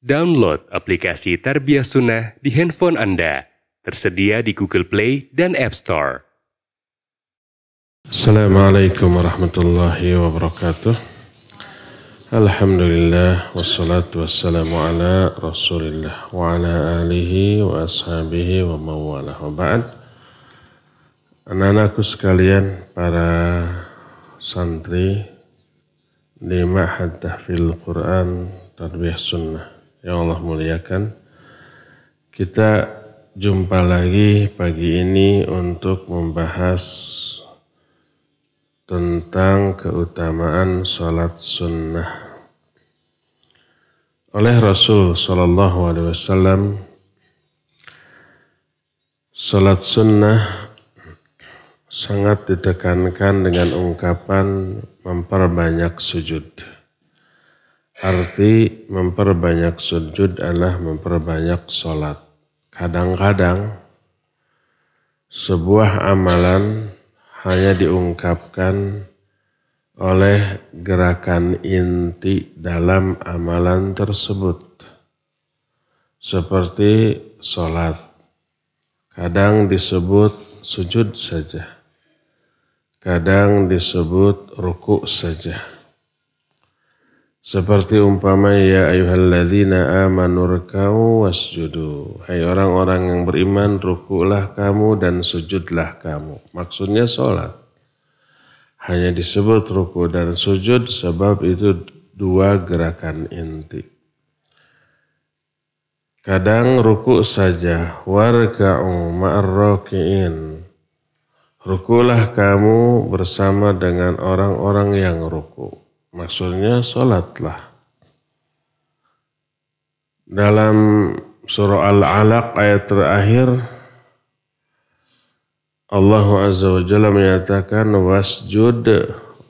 Download aplikasi Tarbiyah Sunnah di handphone Anda. Tersedia di Google Play dan App Store. Assalamualaikum warahmatullahi wabarakatuh. Alhamdulillah wassalatu wassalamu ala Rasulillah wa ala alihi wa ashabihi wa mawalah wa ba'd. Anak-anakku sekalian, para santri di Ma'had Tahfidz Quran Tarbiyah Sunnah yang Allah muliakan, kita jumpa lagi pagi ini untuk membahas tentang keutamaan sholat sunnah. Oleh Rasul Sallallahu Alaihi Wasallam, sholat sunnah sangat ditekankan dengan ungkapan memperbanyak sujud. Arti memperbanyak sujud adalah memperbanyak sholat. Kadang-kadang sebuah amalan hanya diungkapkan oleh gerakan inti dalam amalan tersebut. Seperti sholat. Kadang disebut sujud saja. Kadang disebut ruku' saja. Seperti umpama ya ayyuhalladzina amanu ruk'u wasjudu. Hai orang-orang yang beriman, ruku'lah kamu dan sujudlah kamu. Maksudnya sholat. Hanya disebut ruku' dan sujud sebab itu dua gerakan inti. Kadang ruku' saja. Warka'u ma'ar-raki'in. Ruku'lah kamu bersama dengan orang-orang yang ruku'. Maksudnya sholatlah. Dalam surah Al-Alaq ayat terakhir, Allah Azza wa Jalla menyatakan wasjud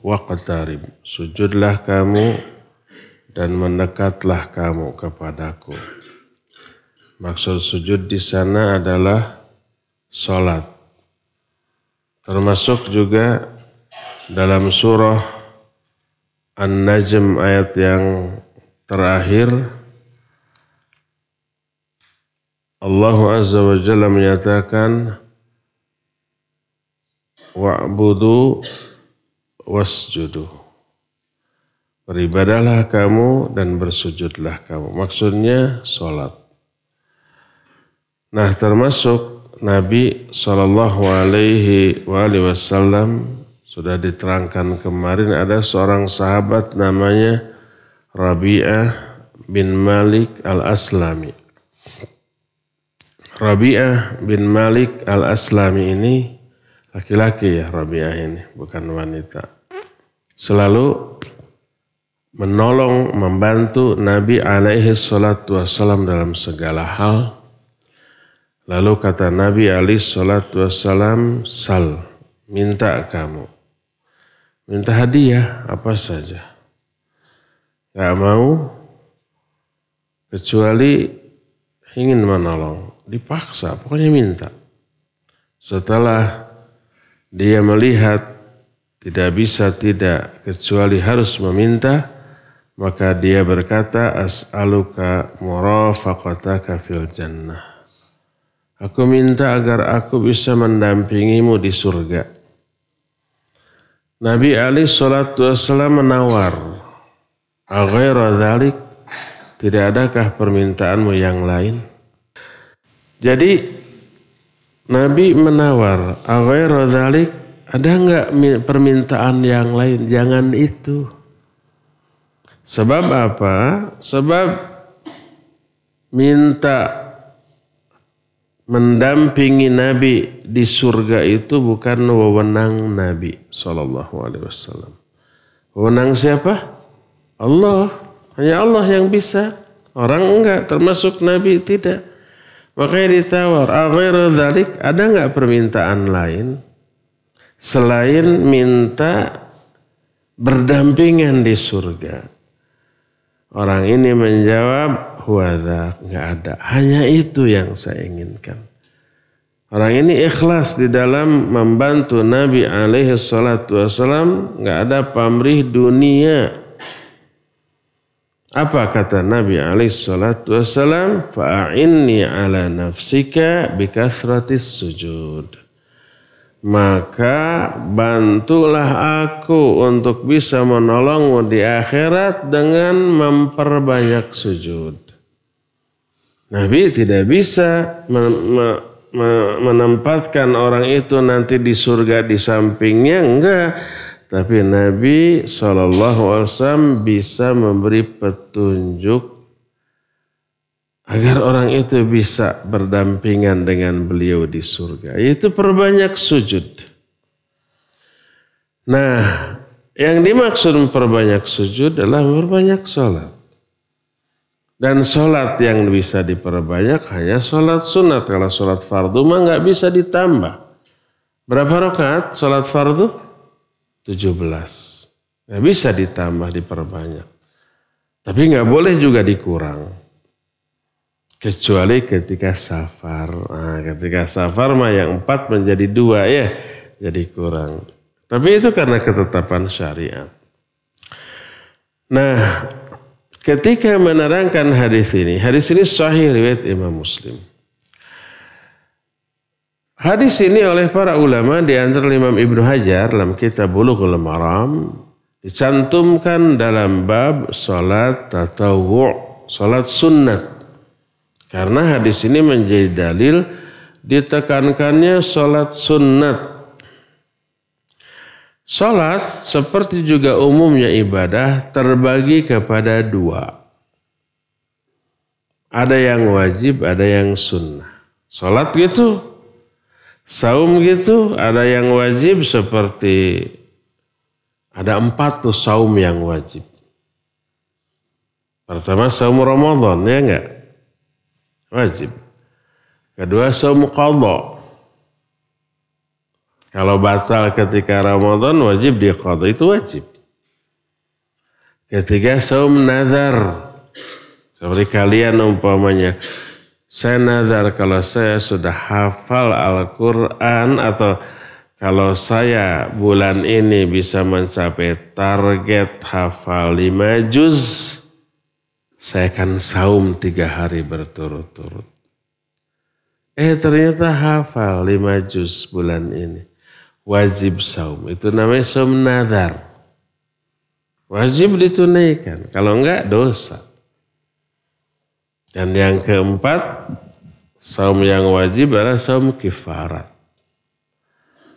waqtarib. Sujudlah kamu dan mendekatlah kamu kepadaku. Maksud sujud di sana adalah sholat. Termasuk juga dalam surah An-Najm ayat yang terakhir, Allah Azza wa Jalla menyatakan wa'budu wasjudu. Beribadahlah kamu dan bersujudlah kamu. Maksudnya sholat. Nah, termasuk Nabi SAW sudah diterangkan kemarin, ada seorang sahabat namanya Rabi'ah bin Malik al-Aslami. Rabi'ah bin Malik al-Aslami ini laki-laki ya, Rabi'ah ini bukan wanita. Selalu menolong, membantu Nabi alaihi salatu wassalam dalam segala hal. Lalu kata Nabi alaihi salatu wassalam, sal, minta kamu. Minta hadiah apa saja. Gak mau kecuali ingin menolong. Dipaksa, pokoknya minta. Setelah dia melihat tidak bisa tidak kecuali harus meminta, maka dia berkata, as'aluka murafaqataka fil jannah. Aku minta agar aku bisa mendampingimu di surga. Nabi alaihi salatu wassalam menawar. Aghaira dzalik, tidak adakah permintaanmu yang lain? Jadi Nabi menawar. Aghaira dzalik, ada enggak permintaan yang lain? Jangan itu. Sebab apa? Sebab minta mendampingi Nabi di surga itu bukan wewenang Nabi SAW. Wewenang siapa? Allah. Hanya Allah yang bisa. Orang enggak, termasuk Nabi tidak. Makanya ditawar. Aghaira dzalik, ada enggak permintaan lain selain minta berdampingan di surga? Orang ini menjawab, huwadza, enggak ada. Hanya itu yang saya inginkan. Orang ini ikhlas di dalam membantu Nabi alaihi salatu wassalam, enggak ada pamrih dunia. Apa kata Nabi SAW? Fa'inni ala nafsika bikathratis sujud. Maka bantulah aku untuk bisa menolongmu di akhirat dengan memperbanyak sujud. Nabi tidak bisa menempatkan orang itu nanti di surga di sampingnya, enggak. Tapi Nabi SAW bisa memberi petunjuk agar orang itu bisa berdampingan dengan beliau di surga. Yaitu perbanyak sujud. Nah, yang dimaksud memperbanyak sujud adalah memperbanyak sholat. Dan sholat yang bisa diperbanyak hanya sholat sunat. Kalau sholat fardu mah nggak bisa ditambah. Berapa rakaat sholat fardu? 17. Nggak bisa ditambah, diperbanyak. Tapi nggak boleh juga dikurang. Kecuali ketika safar. Nah, ketika safar mah yang 4 menjadi 2 ya. Jadi kurang. Tapi itu karena ketetapan syariat. Nah, ketika menerangkan hadis ini sahih riwayat Imam Muslim. Hadis ini oleh para ulama di antara Imam Ibnu Hajar dalam kitab Bulughul Maram dicantumkan dalam bab salat tatawwu', salat sunnat. Karena hadis ini menjadi dalil ditekankannya salat sunnat. Salat seperti juga umumnya ibadah terbagi kepada 2. Ada yang wajib, ada yang sunnah. Salat gitu. Saum gitu, ada yang wajib seperti ada 4 tuh saum yang wajib. Pertama saum Ramadan, ya enggak? Wajib. Kedua saum qadha. Kalau batal ketika Ramadan wajib diqadha, itu wajib. Ketiga saum nazar. Seperti kalian umpamanya, saya nazar kalau saya sudah hafal Al-Quran atau kalau saya bulan ini bisa mencapai target hafal 5 juz, saya akan saum 3 hari berturut-turut. Ternyata hafal 5 juz bulan ini. Wajib saum. Itu namanya saum nazar. Wajib ditunaikan. Kalau enggak dosa. Dan yang keempat, saum yang wajib adalah saum kifarat.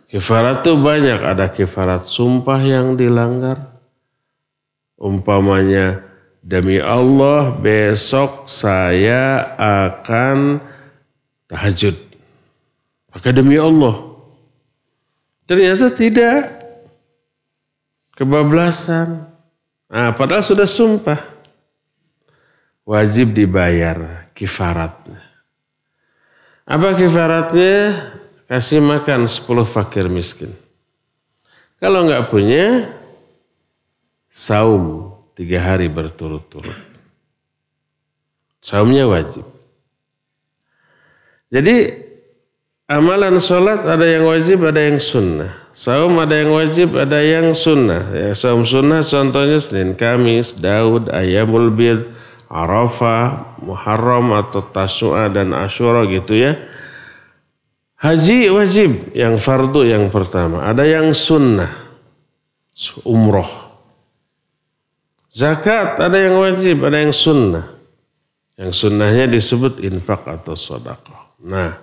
Kifarat itu banyak. Ada kifarat sumpah yang dilanggar. Umpamanya, demi Allah besok saya akan tahajud. Maka demi Allah. Ternyata tidak. Kebablasan. Nah, padahal sudah sumpah. Wajib dibayar kifaratnya. Apa kifaratnya? Kasih makan 10 fakir miskin. Kalau enggak punya, saum 3 hari berturut-turut. Saumnya wajib. Jadi amalan sholat ada yang wajib, ada yang sunnah. Saum ada yang wajib, ada yang sunnah. Ya, saum sunnah contohnya Senin, Kamis, Daud, Ayyamul Bid, Arafah, Muharram atau Tasu'a dan Asyura gitu ya. Haji wajib yang fardu yang pertama. Ada yang sunnah, umroh. Zakat ada yang wajib, ada yang sunnah. Yang sunnahnya disebut infak atau sedekah. Nah,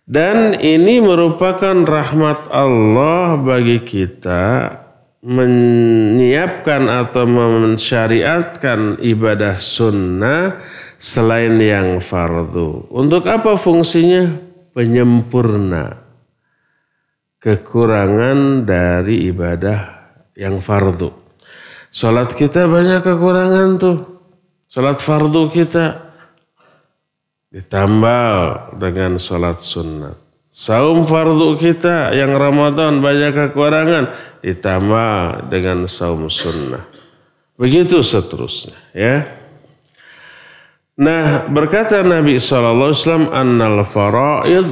dan ini merupakan rahmat Allah bagi kita menyiapkan atau mensyariatkan ibadah sunnah selain yang fardu. Untuk apa fungsinya? Penyempurna kekurangan dari ibadah yang fardu. Salat kita banyak kekurangan tuh. Salat fardu kita ditambah dengan salat sunnah. Saum fardu kita yang Ramadan banyak kekurangan, ditambah dengan saum sunnah. Begitu seterusnya ya. Nah, berkata Nabi SAW, annal fara'id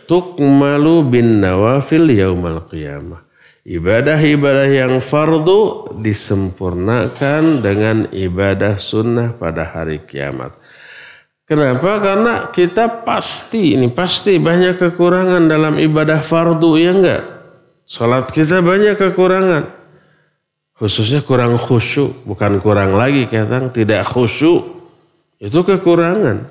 tukmalu bin nawafil yaumal qiyamah. Ibadah-ibadah yang fardu disempurnakan dengan ibadah sunnah pada hari kiamat. Kenapa? Karena kita pasti banyak kekurangan dalam ibadah fardu, ya enggak? Salat kita banyak kekurangan. Khususnya kurang khusyuk, bukan kurang lagi kadang tidak khusyuk. Itu kekurangan.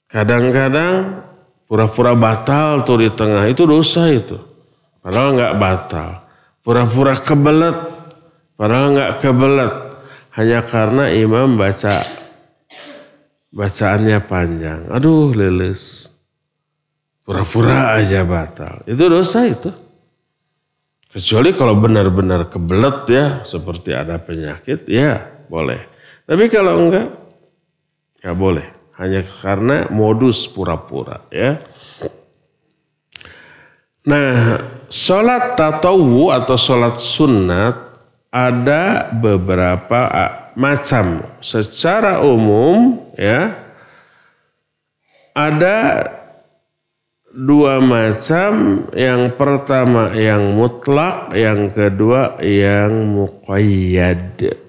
Kadang-kadang pura-pura batal tuh di tengah, itu dosa itu. Padahal enggak batal. Pura-pura kebelet, padahal enggak kebelet. Hanya karena imam bacaannya panjang. Aduh, leles. Pura-pura aja batal. Itu dosa itu. Kecuali kalau benar-benar kebelet ya, seperti ada penyakit, ya boleh. Tapi kalau enggak boleh. Hanya karena modus pura-pura ya. Nah, sholat tatawu atau sholat sunat ada beberapa macam. Secara umum ya, ada dua macam. Yang pertama yang mutlak, yang kedua yang muqayyad.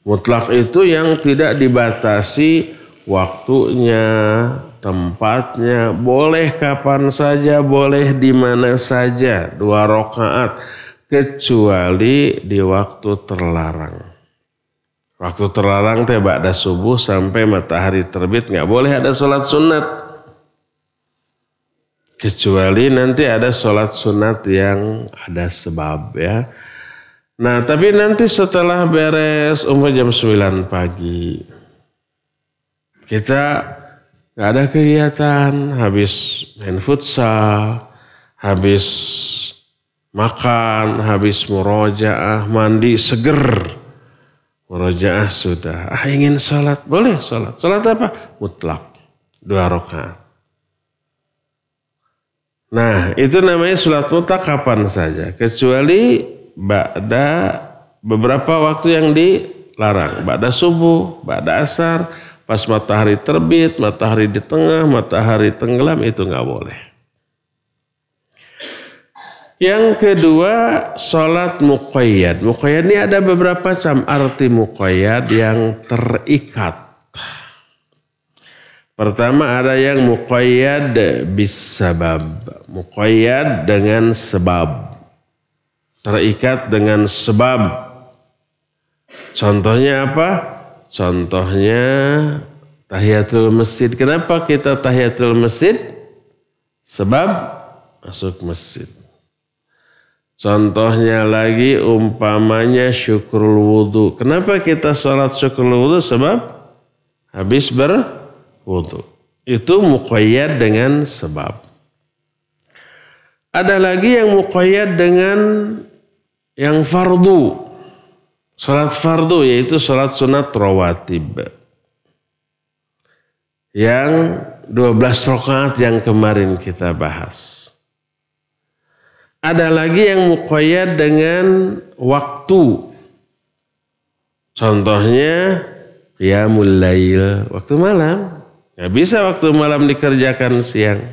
Mutlak itu yang tidak dibatasi waktunya, tempatnya, boleh kapan saja, boleh di mana saja, 2 rakaat, kecuali di waktu terlarang. Waktu terlarang teh ba'da subuh sampai matahari terbit nggak boleh ada sholat sunat. Kecuali nanti ada sholat sunat yang ada sebab ya. Nah tapi nanti setelah beres jam 9 pagi. Kita gak ada kegiatan, habis main futsal, habis makan, habis murojaah, mandi seger. Murojaah sudah, ingin sholat, boleh sholat. Sholat apa? Mutlak, 2 rakaat. Nah itu namanya sholat mutlak kapan saja. Kecuali ba'da beberapa waktu yang dilarang. Ba'da subuh, ba'da asar, pas matahari terbit, matahari di tengah, matahari tenggelam, itu nggak boleh. Yang kedua, sholat muqayyad. Muqayyad ini ada beberapa macam arti muqayyad yang terikat. Pertama ada yang muqayyad bis sabab. Muqayyad dengan sebab. Terikat dengan sebab. Contohnya apa? Contohnya tahiyatul masjid. Kenapa kita tahiyatul masjid? Sebab masuk masjid. Contohnya lagi umpamanya syukrul wudu. Kenapa kita sholat syukrul wudu? Sebab habis berwudu. Itu muqayyad dengan sebab. Ada lagi yang muqayyad dengan yang fardu. Salat fardu yaitu salat sunat rawatib. Yang 12 rakaat yang kemarin kita bahas. Ada lagi yang muqayyad dengan waktu. Contohnya qiyamul lail, waktu malam. Nggak bisa waktu malam dikerjakan siang.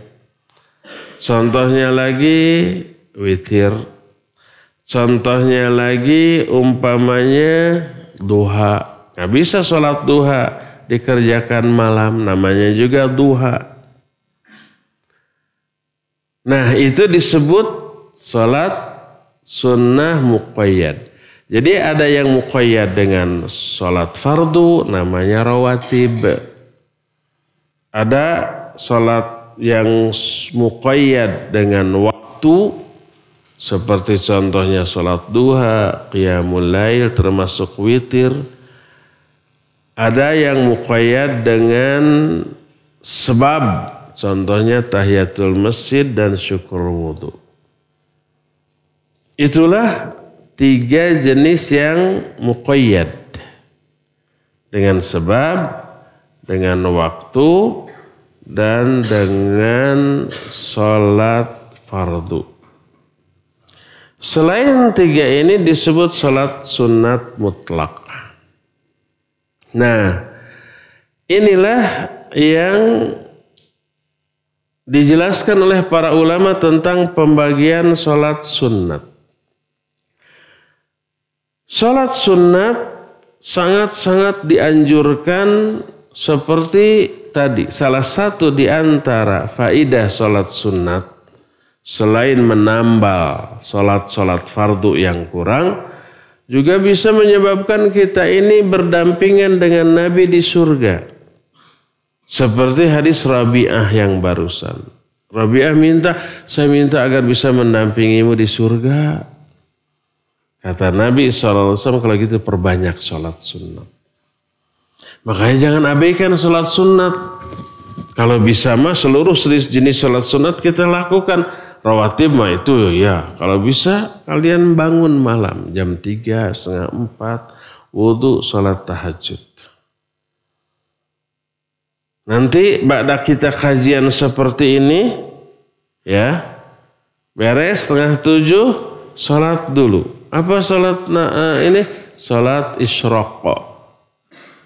Contohnya lagi witir. Contohnya lagi umpamanya duha. Nggak bisa sholat duha dikerjakan malam. Namanya juga duha. Nah itu disebut sholat sunnah muqayyad. Jadi ada yang muqayyad dengan sholat fardu. Namanya rawatib. Ada sholat yang muqayyad dengan waktu. Seperti contohnya sholat duha, qiyamul lail termasuk witir. Ada yang muqayyad dengan sebab. Contohnya tahiyatul masjid dan syukur wudu. Itulah 3 jenis yang muqayyad. Dengan sebab, dengan waktu, dan dengan sholat fardu. Selain 3 ini disebut sholat sunat mutlak. Nah, inilah yang dijelaskan oleh para ulama tentang pembagian sholat sunnat. Sholat sunnat sangat-sangat dianjurkan seperti tadi. Salah satu di antara faidah sholat sunnat selain menambal sholat-sholat fardu yang kurang, juga bisa menyebabkan kita ini berdampingan dengan Nabi di surga. Seperti hadis Rabi'ah yang barusan. Rabi'ah saya minta agar bisa mendampingimu di surga. Kata Nabi SAW, kalau gitu perbanyak sholat sunnat. Makanya jangan abaikan sholat sunnat. Kalau bisa mah seluruh jenis sholat sunnat kita lakukan. Rawatib mah itu ya. Kalau bisa kalian bangun malam jam 3, setengah 4. Wudhu sholat tahajud. Nanti ba'da kita kajian seperti ini. Ya. Beres setengah 7. Sholat dulu. Apa sholat ini? Sholat isyraq.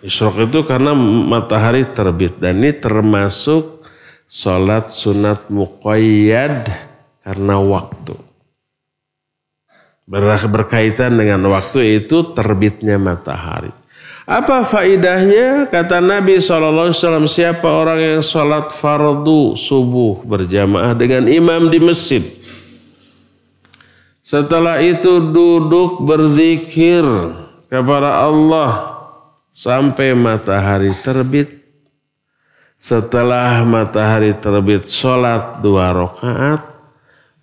Isyraq itu karena matahari terbit. Dan ini termasuk sholat sunat muqayyad karena waktu. Berkaitan dengan waktu itu terbitnya matahari. Apa faidahnya? Kata Nabi SAW, siapa orang yang sholat fardu subuh berjamaah dengan imam di masjid. Setelah itu duduk berzikir kepada Allah sampai matahari terbit. Setelah matahari terbit sholat 2 rakaat,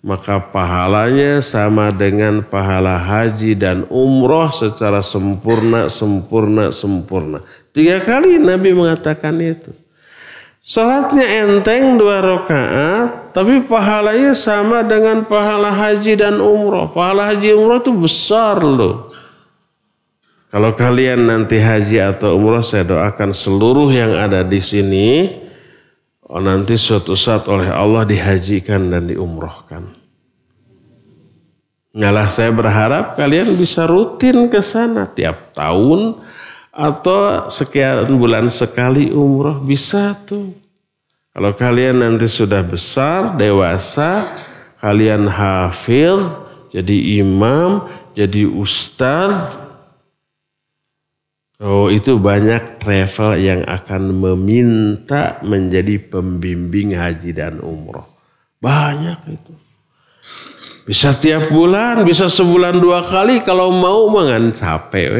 maka pahalanya sama dengan pahala haji dan umroh secara sempurna. 3 kali Nabi mengatakan itu. Sholatnya enteng 2 rakaat, tapi pahalanya sama dengan pahala haji dan umroh. Pahala haji umroh itu besar loh. Kalau kalian nanti haji atau umroh, saya doakan seluruh yang ada di sini nanti suatu saat oleh Allah dihajikan dan diumrohkan. Ngalah saya berharap kalian bisa rutin ke sana tiap tahun atau sekian bulan sekali umroh, bisa tuh. Kalau kalian nanti sudah besar, dewasa, kalian hafil, jadi imam, jadi ustaz. Oh, itu banyak travel yang akan meminta menjadi pembimbing haji dan umroh. Banyak itu. Bisa tiap bulan, bisa sebulan 2 kali. Kalau mau mangan capek.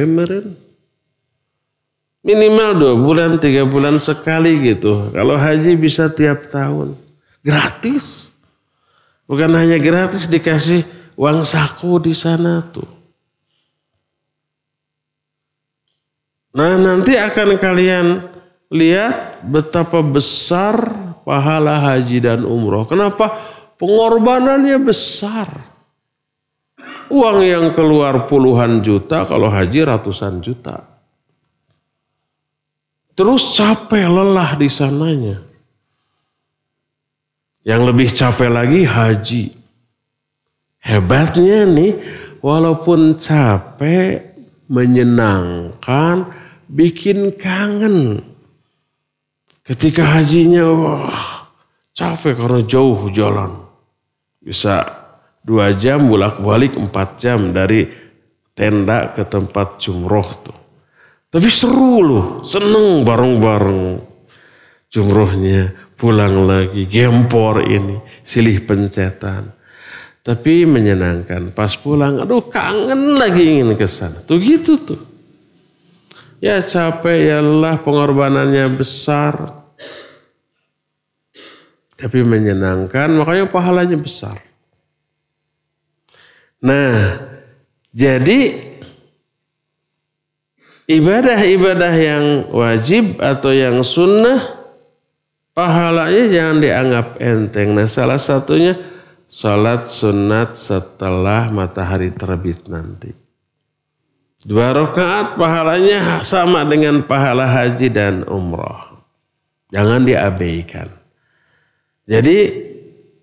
Minimal 2 bulan, 3 bulan sekali gitu. Kalau haji bisa tiap tahun. Gratis. Bukan hanya gratis, dikasih uang saku di sana tuh. Nah, nanti akan kalian lihat betapa besar pahala haji dan umroh. Kenapa? Pengorbanannya besar. Uang yang keluar puluhan juta, kalau haji ratusan juta. Terus capek, lelah di sananya. Yang lebih capek lagi haji. Hebatnya nih, walaupun capek, menyenangkan, bikin kangen. Ketika hajinya, capek karena jauh jalan. Bisa 2 jam, bolak-balik 4 jam dari tenda ke tempat jumroh tuh. Tapi seru loh, seneng bareng-bareng. Jumrohnya, pulang lagi, gempor ini, silih pencetan. Tapi menyenangkan, pas pulang, aduh kangen lagi ingin ke sana. Tuh gitu tuh. Ya capek, ya lelah, pengorbanannya besar. Tapi menyenangkan, makanya pahalanya besar. Nah, jadi ibadah-ibadah yang wajib atau yang sunnah, pahalanya jangan dianggap enteng. Nah, salah satunya salat sunat setelah matahari terbit nanti. 2 rakaat pahalanya sama dengan pahala haji dan umroh. Jangan diabaikan. Jadi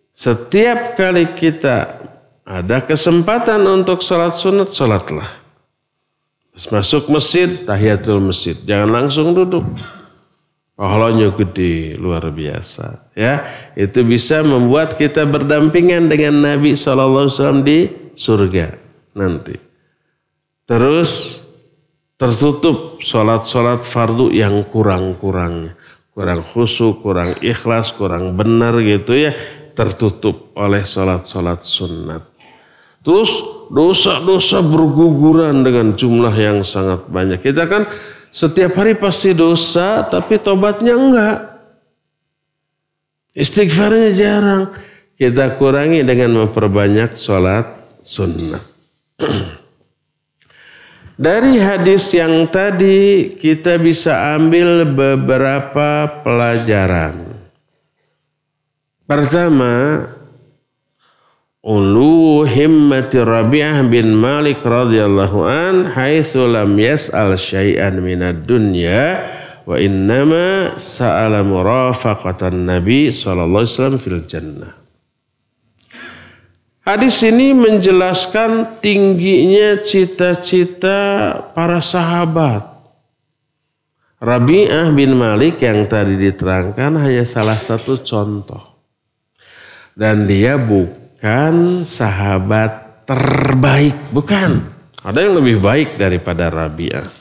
setiap kali kita ada kesempatan untuk salat sunat, salatlah. Masuk masjid, tahiyatul masjid. Jangan langsung duduk. Pahalanya gede, luar biasa. Ya, itu bisa membuat kita berdampingan dengan Nabi SAW di surga nanti. Terus tertutup sholat-sholat fardu yang kurang-kurangnya. Kurang khusyuk, kurang ikhlas, kurang benar gitu ya. Tertutup oleh sholat-sholat sunnat. Terus dosa-dosa berguguran dengan jumlah yang sangat banyak. Kita kan setiap hari pasti dosa, tapi tobatnya enggak. Istighfarnya jarang. Kita kurangi dengan memperbanyak sholat sunnah. Dari hadis yang tadi kita bisa ambil beberapa pelajaran. Pertama, ulu himmati Rabi'ah bin Malik radhiyallahu an haitsu lam yas'al syai'an minad dunya wa innama sa'ala murafaqatan Nabi sallallahu alaihi wasallam fil jannah. Hadis ini menjelaskan tingginya cita-cita para sahabat. Rabi'ah bin Malik yang tadi diterangkan hanya salah satu contoh. Dan dia bukan sahabat terbaik, bukan. Ada yang lebih baik daripada Rabi'ah.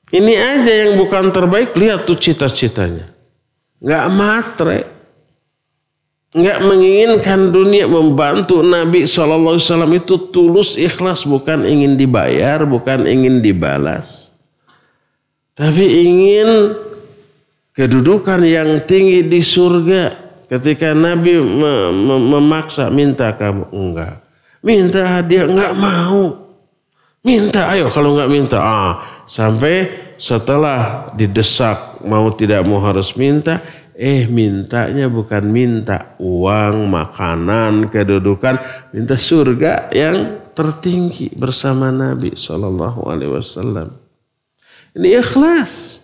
Ini aja yang bukan terbaik, lihat tuh cita-citanya. Nggak matre. Nggak menginginkan dunia, membantu Nabi SAW itu tulus ikhlas, bukan ingin dibayar, bukan ingin dibalas. Tapi ingin kedudukan yang tinggi di surga. Ketika Nabi memaksa, minta kamu, enggak. Minta hadiah, enggak mau. Minta, ayo kalau enggak minta. Sampai setelah didesak, mau tidak mau harus minta. Mintanya bukan minta uang, makanan, kedudukan. Minta surga yang tertinggi bersama Nabi SAW. Ini ikhlas.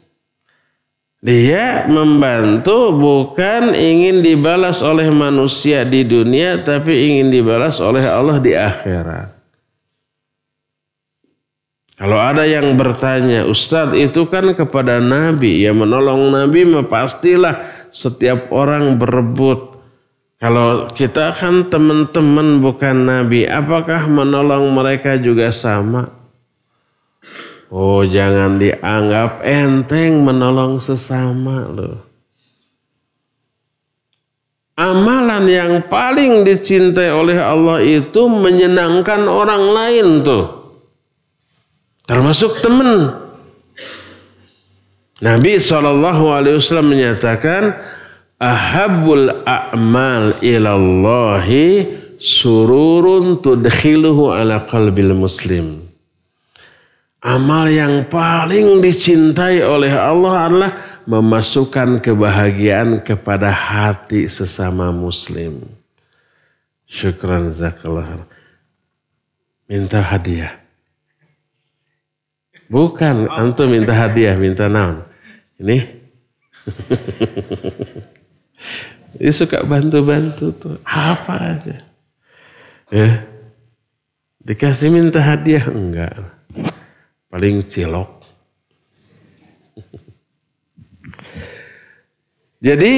Dia membantu bukan ingin dibalas oleh manusia di dunia, tapi ingin dibalas oleh Allah di akhirat. Kalau ada yang bertanya, Ustadz itu kan kepada Nabi, ya menolong Nabi pastilah setiap orang berebut. Kalau kita kan teman-teman bukan Nabi, apakah menolong mereka juga sama? Oh, jangan dianggap enteng menolong sesama loh. Amalan yang paling dicintai oleh Allah itu menyenangkan orang lain tuh. Termasuk teman. Nabi SAW menyatakan, ahabbul a'mal ilallahi sururun tudkhiluhu ala qalbil muslim. Amal yang paling dicintai oleh Allah adalah memasukkan kebahagiaan kepada hati sesama muslim. Syukran zakallah. Minta hadiah. Bukan, antum minta hadiah, minta naon. Ini. Dia suka bantu-bantu tuh. Apa aja. Ya. Dikasih minta hadiah, enggak. Paling cilok. Jadi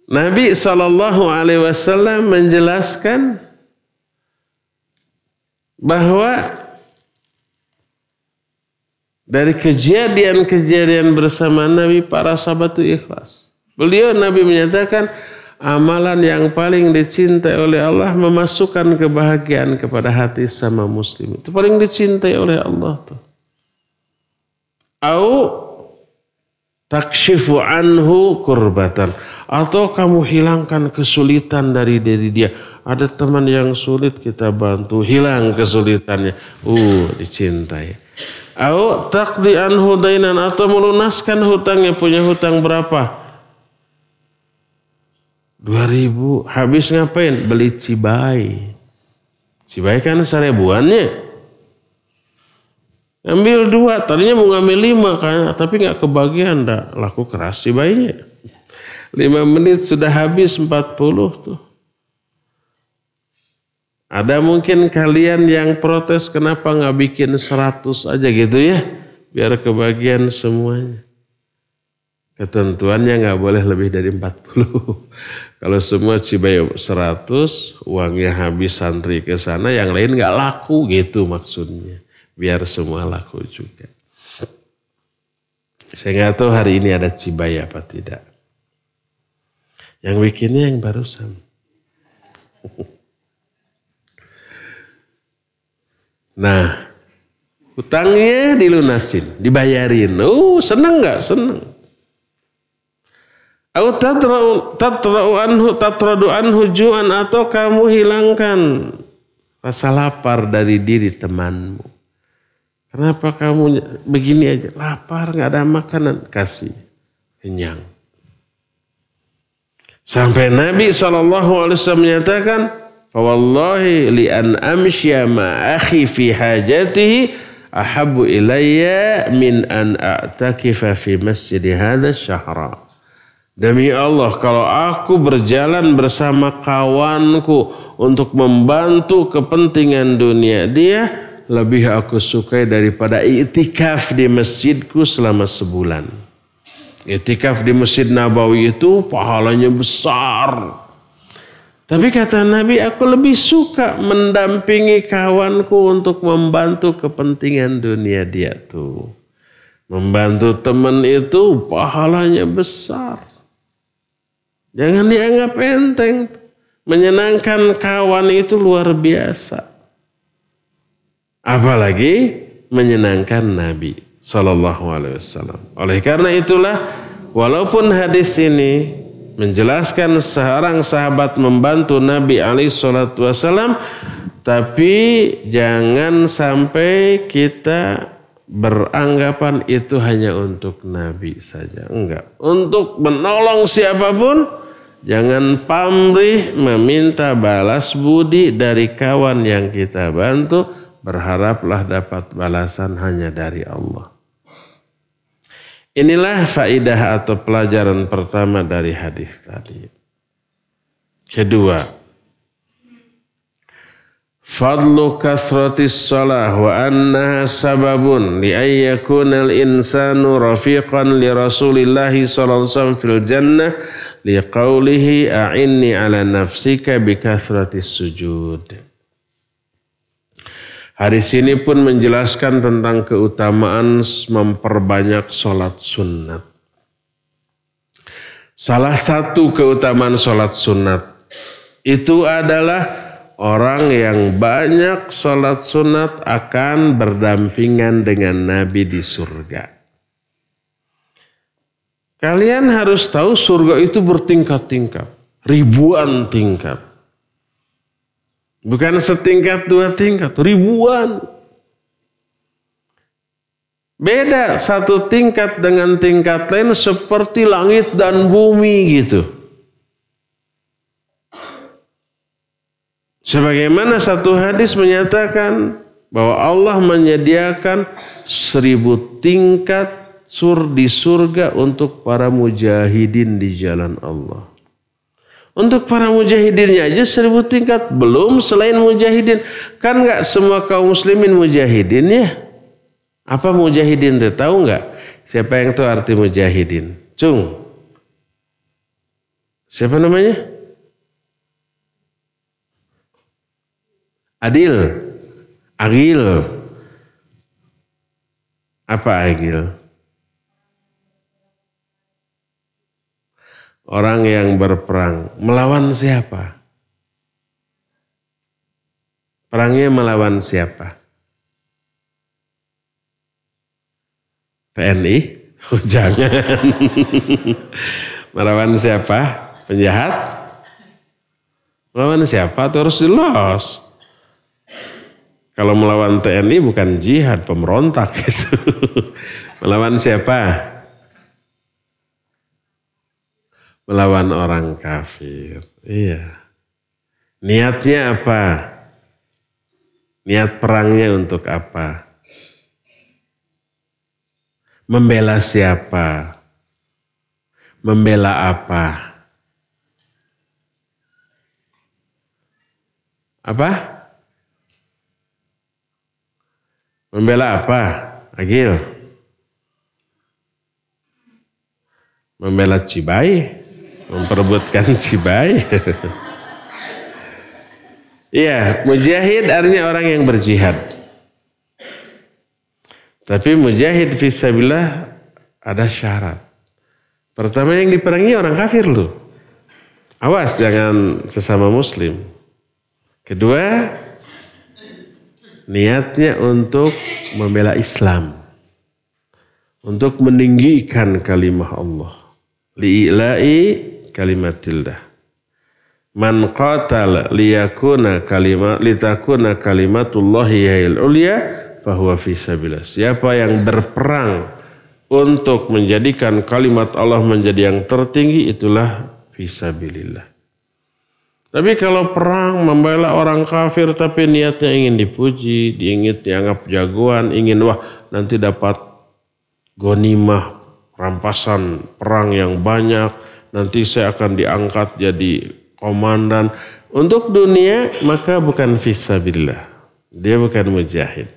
Nabi SAW menjelaskan bahwa dari kejadian-kejadian bersama Nabi, para sahabat itu ikhlas. Nabi menyatakan amalan yang paling dicintai oleh Allah memasukkan kebahagiaan kepada hati sama muslim. Itu paling dicintai oleh Allah tuh. Au takshifu anhu kurbatan. Atau kamu hilangkan kesulitan dari diri dia. Ada teman yang sulit kita bantu, hilang kesulitannya. Dicintai. Au taqdi anhu dainan, atau melunaskan hutangnya, punya hutang berapa? 2.000, habis ngapain? Beli cibai. Cibai kan 1.000-annya. Ambil 2, tadinya mau ngambil 5 kan, tapi nggak kebagian, laku keras cibainya. 5 menit sudah habis 40 tuh. Ada mungkin kalian yang protes kenapa nggak bikin 100 aja gitu ya. biar kebagian semuanya. Ketentuannya nggak boleh lebih dari 40. Kalau semua Cibayo 100, uangnya habis santri ke sana, yang lain nggak laku gitu maksudnya. Biar semua laku juga. Saya nggak tahu hari ini ada Cibaya apa tidak. Yang bikinnya yang barusan. Nah, hutangnya dilunasin, dibayarin. Oh, seneng nggak? Seneng. Tatradu anhu ju'an, atau kamu hilangkan rasa lapar dari diri temanmu. Kenapa kamu begini aja? Lapar, nggak ada makanan, kasih, kenyang. Sampai Nabi SAW menyatakan, "Fawallahi li an amsya ma akhi fi hajatihi ahabbu ilayya min an a'takifa fi masjid hadha syahra." Demi Allah, kalau aku berjalan bersama kawanku untuk membantu kepentingan dunia dia, lebih aku sukai daripada i'tikaf di masjidku selama sebulan. I'tikaf di Masjid Nabawi itu pahalanya besar. Tapi kata Nabi, aku lebih suka mendampingi kawanku untuk membantu kepentingan dunia dia tuh. Membantu teman itu pahalanya besar. Jangan dianggap enteng. Menyenangkan kawan itu luar biasa. Apalagi menyenangkan Nabi SAW. Oleh karena itulah, walaupun hadis ini menjelaskan seorang sahabat membantu Nabi SAW, tapi jangan sampai kita beranggapan itu hanya untuk Nabi saja. Enggak. Untuk menolong siapapun, jangan pamrih meminta balas budi dari kawan yang kita bantu. Berharaplah dapat balasan hanya dari Allah. Inilah faidah atau pelajaran pertama dari hadis tadi. Kedua, fadlu kasratis shalah wa annaha sababun li ayyakunal insanu rafiqan li Rasulillahi sallallahu alaihi wasallam fil jannah li qawlihi a'inni ala nafsika bi kasratis sujud. Hadis ini pun menjelaskan tentang keutamaan memperbanyak sholat sunat. Salah satu keutamaan sholat sunat itu adalah orang yang banyak sholat sunat akan berdampingan dengan Nabi di surga. Kalian harus tahu surga itu bertingkat-tingkat, ribuan tingkat. Bukan setingkat dua tingkat, ribuan. Beda satu tingkat dengan tingkat lain seperti langit dan bumi gitu. Sebagaimana satu hadis menyatakan bahwa Allah menyediakan 1000 tingkat di surga untuk para mujahidin di jalan Allah. Untuk para mujahidinnya aja 1000 tingkat. Belum selain mujahidin. Kan gak semua kaum muslimin mujahidin ya. Apa mujahidin itu? Tahu gak? Siapa yang tahu arti mujahidin? Cung. Siapa namanya? Adil. Agil. Apa agil? Orang yang berperang. Melawan siapa? Perangnya melawan siapa? TNI? Oh, jangan. Melawan siapa? Penjahat? Melawan siapa? Terus jelas. Kalau melawan TNI bukan jihad, pemberontak gitu. Melawan siapa? Melawan orang kafir. Iya. Niatnya apa? Niat perangnya untuk apa? Membela siapa? Membela apa? Apa? Membela apa? Agil. Membela Cibai, memperebutkan Cibai. Iya, mujahid artinya orang yang berjihad. Tapi mujahid fisabilillah ada syarat. Pertama yang diperangi orang kafir loh. Awas jangan sesama muslim. Kedua, niatnya untuk membela Islam. Untuk meninggikan kalimah Allah. Li'ila'i kalimatillah. Man qatala litakuna kalimatullahi hiyal ulya fahuwa fi sabilillah. Siapa yang berperang untuk menjadikan kalimat Allah menjadi yang tertinggi, itulah fi sabilillah. Tapi kalau perang membela orang kafir tapi niatnya ingin dipuji, ingin dianggap jagoan, ingin nanti dapat ghanimah, rampasan perang yang banyak, nanti saya akan diangkat jadi komandan. Untuk dunia maka bukan fisabilillah. Dia bukan mujahid.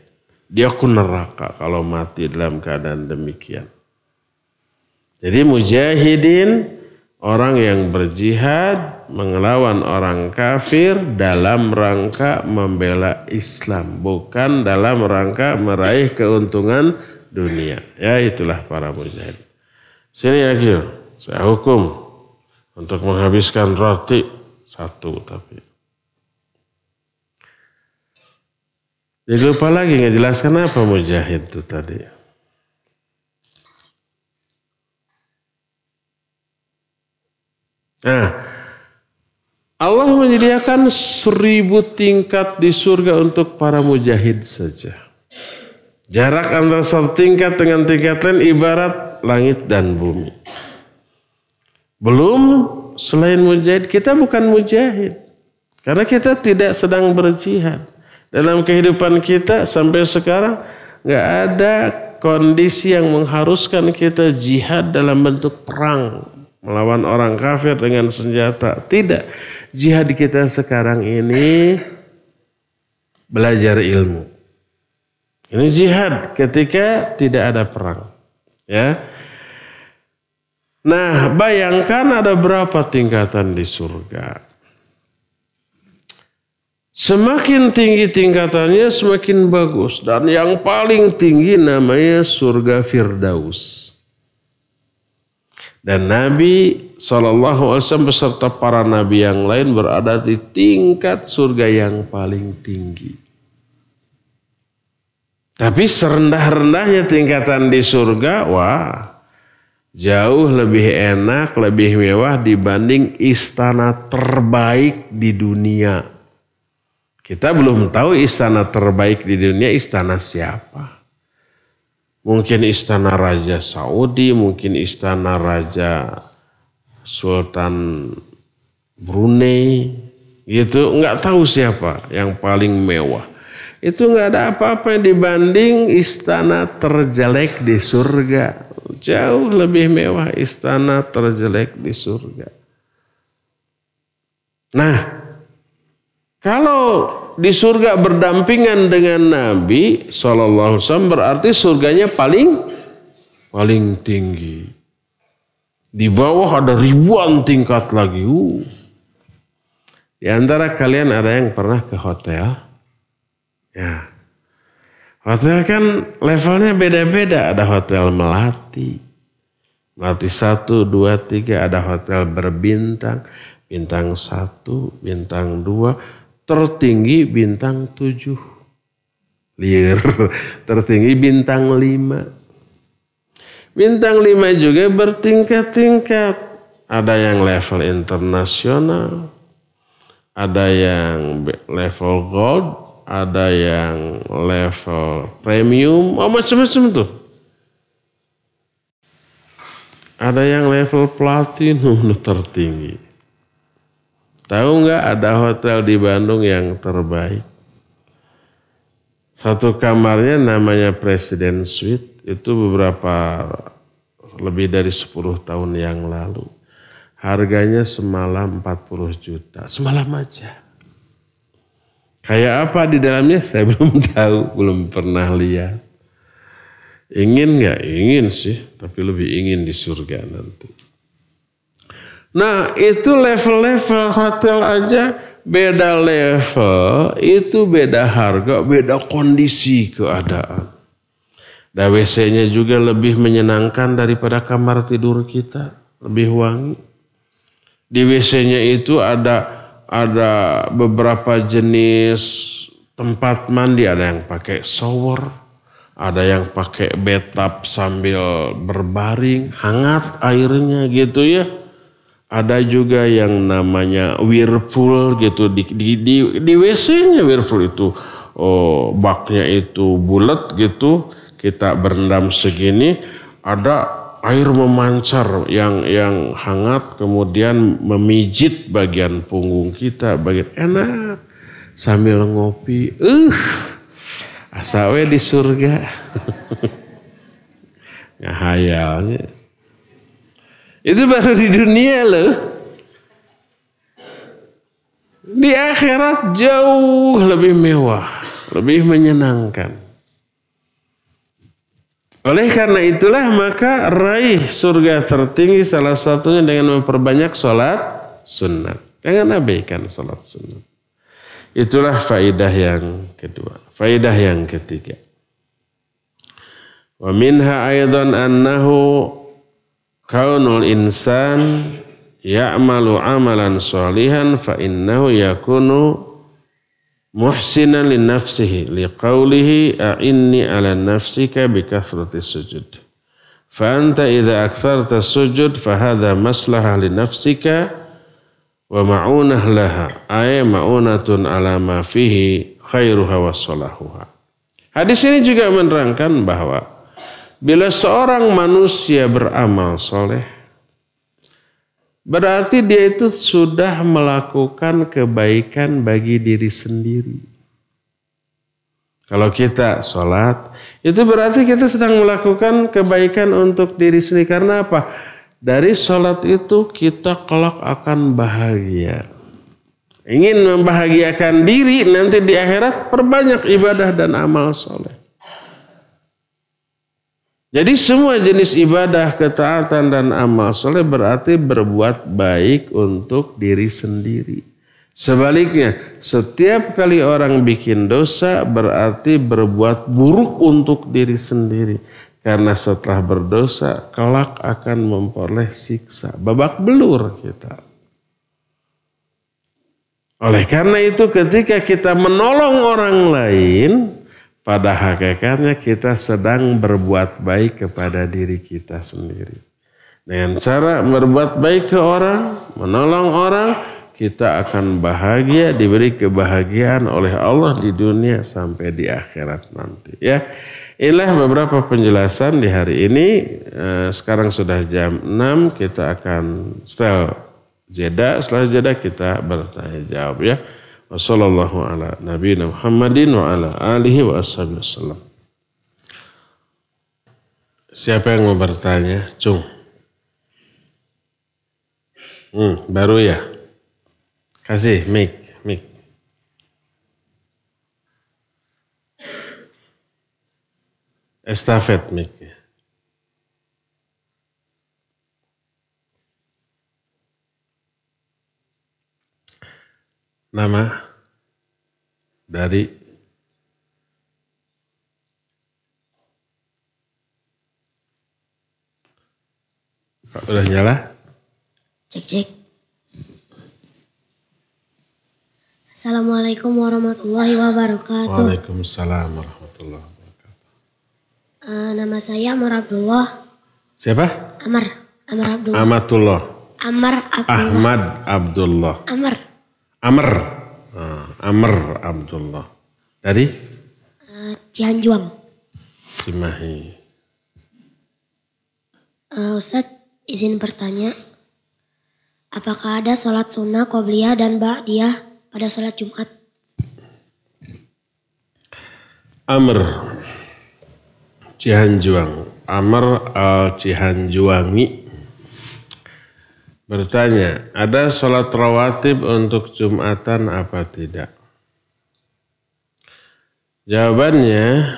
Dia akan neraka kalau mati dalam keadaan demikian. Jadi mujahidin orang yang berjihad melawan orang kafir dalam rangka membela Islam. Bukan dalam rangka meraih keuntungan dunia. Ya itulah para mujahid. Sini lagi saya hukum. Untuk menghabiskan roti satu tapi. Jadi lupa lagi ngejelaskan apa mujahid itu tadi. Nah, Allah menyediakan 1000 tingkat di surga untuk para mujahid saja. Jarak antara satu tingkat dengan tingkat lain ibarat langit dan bumi. Belum selain mujahid, kita bukan mujahid. Karena kita tidak sedang berjihad. Dalam kehidupan kita sampai sekarang gak ada kondisi yang mengharuskan kita jihad dalam bentuk perang. Melawan orang kafir dengan senjata. Tidak. Jihad kita sekarang ini belajar ilmu. Ini jihad ketika tidak ada perang. Ya. Nah, bayangkan ada berapa tingkatan di surga. Semakin tinggi tingkatannya semakin bagus. Dan yang paling tinggi namanya surga Firdaus. Dan Nabi SAW beserta para nabi yang lain berada di tingkat surga yang paling tinggi. Tapi serendah-rendahnya tingkatan di surga, jauh lebih enak, lebih mewah dibanding istana terbaik di dunia. Kita belum tahu istana terbaik di dunia istana siapa. Mungkin istana Raja Saudi, mungkin istana Raja Sultan Brunei. Gitu, nggak tahu siapa yang paling mewah. Itu nggak ada apa-apa dibanding istana terjelek di surga. Jauh lebih mewah istana terjelek di surga. Nah, kalau di surga berdampingan dengan Nabi SAW berarti surganya paling tinggi. Di bawah ada ribuan tingkat lagi. Di antara kalian ada yang pernah ke hotel? Ya. Hotel kan levelnya beda-beda. Ada hotel Melati. Melati 1, 2, 3. Ada hotel berbintang. Bintang 1, bintang 2. Tertinggi bintang 7. Liar. Tertinggi bintang 5. Bintang 5 juga bertingkat-tingkat. Ada yang level internasional. Ada yang level gold. Ada yang level premium, macam-macam tuh. Ada yang level platinum tertinggi. Tahu nggak ada hotel di Bandung yang terbaik? Satu kamarnya namanya Presiden Suite, itu beberapa lebih dari 10 tahun yang lalu. Harganya semalam 40 juta, semalam aja. Kayak apa di dalamnya saya belum tahu, belum pernah lihat. Ingin nggak? Ingin sih, tapi lebih ingin di surga nanti. Nah itu level-level hotel aja beda level, itu beda harga, beda kondisi keadaan. Dan WC-nya juga lebih menyenangkan daripada kamar tidur kita, lebih wangi. Di WC-nya itu ada beberapa jenis tempat mandi, ada yang pakai shower, ada yang pakai bathtub sambil berbaring, hangat airnya gitu ya. Ada juga yang namanya whirlpool gitu di WC-nya whirlpool itu. Oh, baknya itu bulat gitu, kita berendam segini, ada air memancar yang hangat kemudian memijit bagian punggung kita, bagian enak sambil ngopi. Asa we di surga. Ngahayalnya. Itu baru di dunia loh. Di akhirat jauh lebih mewah, lebih menyenangkan. Oleh karena itulah maka raih surga tertinggi salah satunya dengan memperbanyak sholat sunat. Jangan abaikan sholat sunat. Itulah faidah yang kedua. Faidah yang ketiga. Wa minha aidan annahu kaunul insan ya'malu amalan sholihan fa innahu yakunu muhsinan li nafsihi liqaulihi a'inni ala nafsika bi kathrati sujud. Fa anta idza aktharta sujud fa hadha maslahah li nafsika wa ma'unah laha ay ma'unatun ala ma fihi khairuha wa salahuha. Hadis ini juga menerangkan bahwa bila seorang manusia beramal soleh, berarti dia itu sudah melakukan kebaikan bagi diri sendiri. Kalau kita sholat, itu berarti kita sedang melakukan kebaikan untuk diri sendiri. Karena apa? Dari sholat itu kita kelak akan bahagia. Ingin membahagiakan diri, nanti di akhirat perbanyak ibadah dan amal soleh. Jadi semua jenis ibadah, ketaatan dan amal soleh berarti berbuat baik untuk diri sendiri. Sebaliknya, setiap kali orang bikin dosa berarti berbuat buruk untuk diri sendiri. Karena setelah berdosa, kelak akan memperoleh siksa. Babak belur kita. Oleh karena itu ketika kita menolong orang lain, pada hakikatnya kita sedang berbuat baik kepada diri kita sendiri. Dengan cara berbuat baik ke orang, menolong orang, kita akan bahagia, diberi kebahagiaan oleh Allah di dunia sampai di akhirat nanti. Ya, inilah beberapa penjelasan di hari ini. Sekarang sudah jam 6, kita akan jeda. Setelah jeda kita bertanya jawab ya. Wassallallahu ala nabiyina Muhammadin wa ala alihi wa ashabihi wasallam. Siapa yang mau bertanya? Cung. Baru ya? Kasih mic. Estafet mic. Nama dari udah nyala? Cek. Assalamualaikum warahmatullahi wabarakatuh. Waalaikumsalam warahmatullahi wabarakatuh. Nama saya Amar Abdullah. Siapa? Amar Abdullah. Amatullah. Amar Abdullah. Ahmad Abdullah. Amr Abdullah. Dari? Cianjuang. Cimahi. Ustadz, izin bertanya. Apakah ada sholat sunnah, qobliyah, dan ba'diyah pada sholat Jumat? Amr Cianjuang. Amr al-Cihanjuangi bertanya, ada sholat rawatib untuk Jumatan apa tidak? Jawabannya,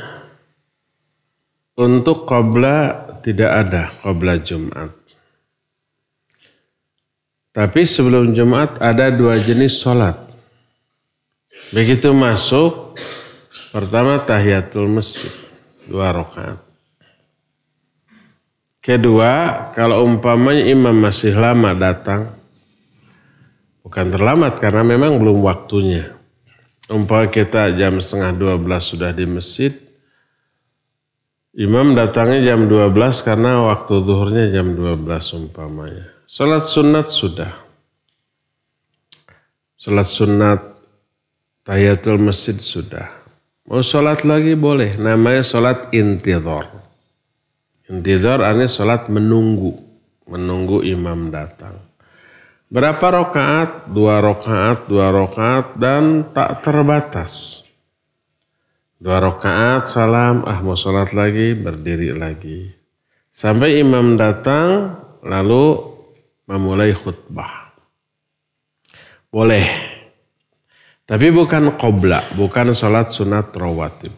untuk qobla tidak ada qobla Jumat. Tapi sebelum Jumat ada 2 jenis sholat. Begitu masuk, pertama tahiyatul masjid, 2 rakaat. Kedua, kalau umpamanya imam masih lama datang, bukan terlambat karena memang belum waktunya. Umpamanya kita jam 11:30 sudah di masjid, imam datangnya jam 12 karena waktu zuhurnya jam 12 umpamanya. Salat sunat sudah. Salat sunat tahiyatul masjid sudah. Mau salat lagi boleh. Namanya salat intidhar. Intidhar artinya salat menunggu. Menunggu imam datang. Berapa rakaat? 2 rakaat, 2 rakaat dan tak terbatas. 2 rakaat salam, mau salat lagi, berdiri lagi. Sampai imam datang lalu memulai khutbah. Boleh. Tapi bukan qobla, bukan salat sunat rawatib.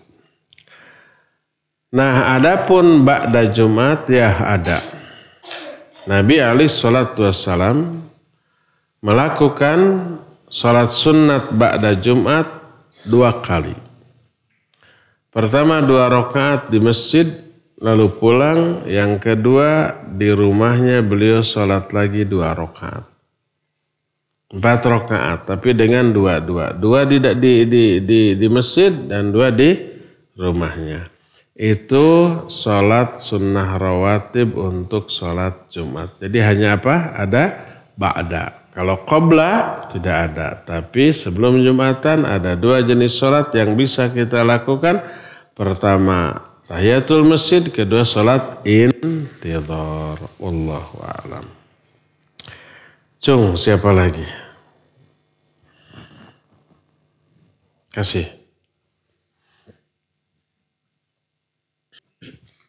Nah, adapun ba'da Jumat ya ada. Nabi alaihi salatu wassalam melakukan salat sunat ba'da Jumat 2 kali. Pertama 2 rakaat di masjid, lalu pulang. Yang kedua di rumahnya beliau salat lagi 2 rakaat. 4 rakaat, tapi dengan 2 di masjid dan 2 di rumahnya. Itu salat sunnah rawatib untuk salat Jumat. Jadi hanya apa? Ada ba'da. Kalau qobla tidak ada. Tapi sebelum Jumatan ada 2 jenis salat yang bisa kita lakukan. Pertama tahiyatul masjid, kedua salat intidhar. Wallahu a'lam. Cung, siapa lagi? Kasih.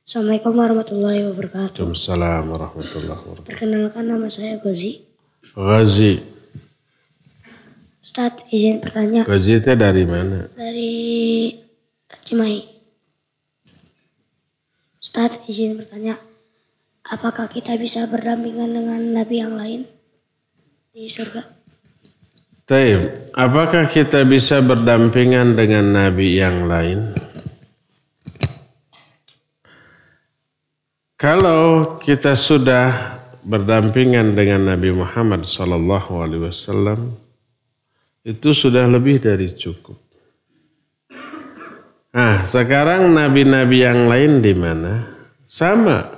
Assalamualaikum warahmatullahi wabarakatuh. Waalaikumsalam warahmatullahi wabarakatuh. Perkenalkan, nama saya Gozi. Ghazi. Ustadz, izin bertanya. Ghazi itu dari mana? Dari Cimahi. Ustadz, izin bertanya. Apakah kita bisa berdampingan dengan nabi yang lain di surga? Taib, apakah kita bisa berdampingan dengan nabi yang lain? Kalau kita sudah berdampingan dengan Nabi Muhammad SAW, itu sudah lebih dari cukup. Nah, sekarang nabi-nabi yang lain di mana? Sama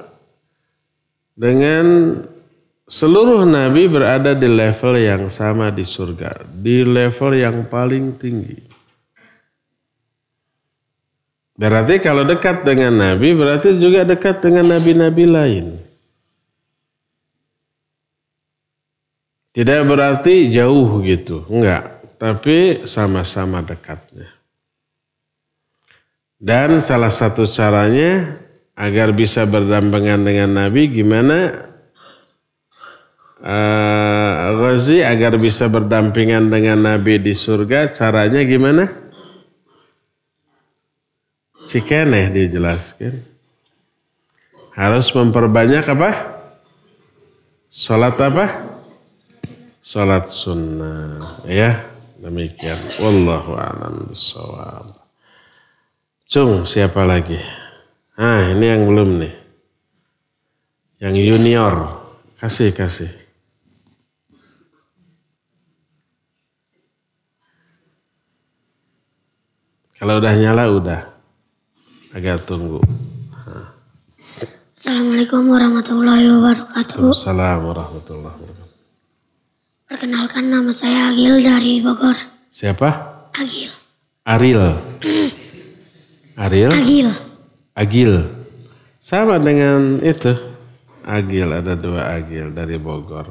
dengan seluruh nabi berada di level yang sama di surga, di level yang paling tinggi. Berarti kalau dekat dengan nabi berarti juga dekat dengan nabi-nabi lain. Tidak berarti jauh gitu, enggak, tapi sama-sama dekatnya. Dan salah satu caranya agar bisa berdampingan dengan nabi gimana? Ghazi agar bisa berdampingan dengan Nabi di surga, caranya gimana? Cikeneh dijelaskan. Harus memperbanyak apa? Salat apa? Salat sunnah. Ya, demikian. Wallahu a'lam bishawab. Cung, siapa lagi? Ini yang belum nih. Yang junior. Kasih. Kalau udah nyala udah. Agak tunggu. Assalamualaikum warahmatullahi wabarakatuh. Assalamualaikum warahmatullahi wabarakatuh. Perkenalkan, nama saya Agil dari Bogor. Siapa? Agil. Ariel. Ariel? Agil. Sama dengan itu. Agil, ada 2 Agil dari Bogor.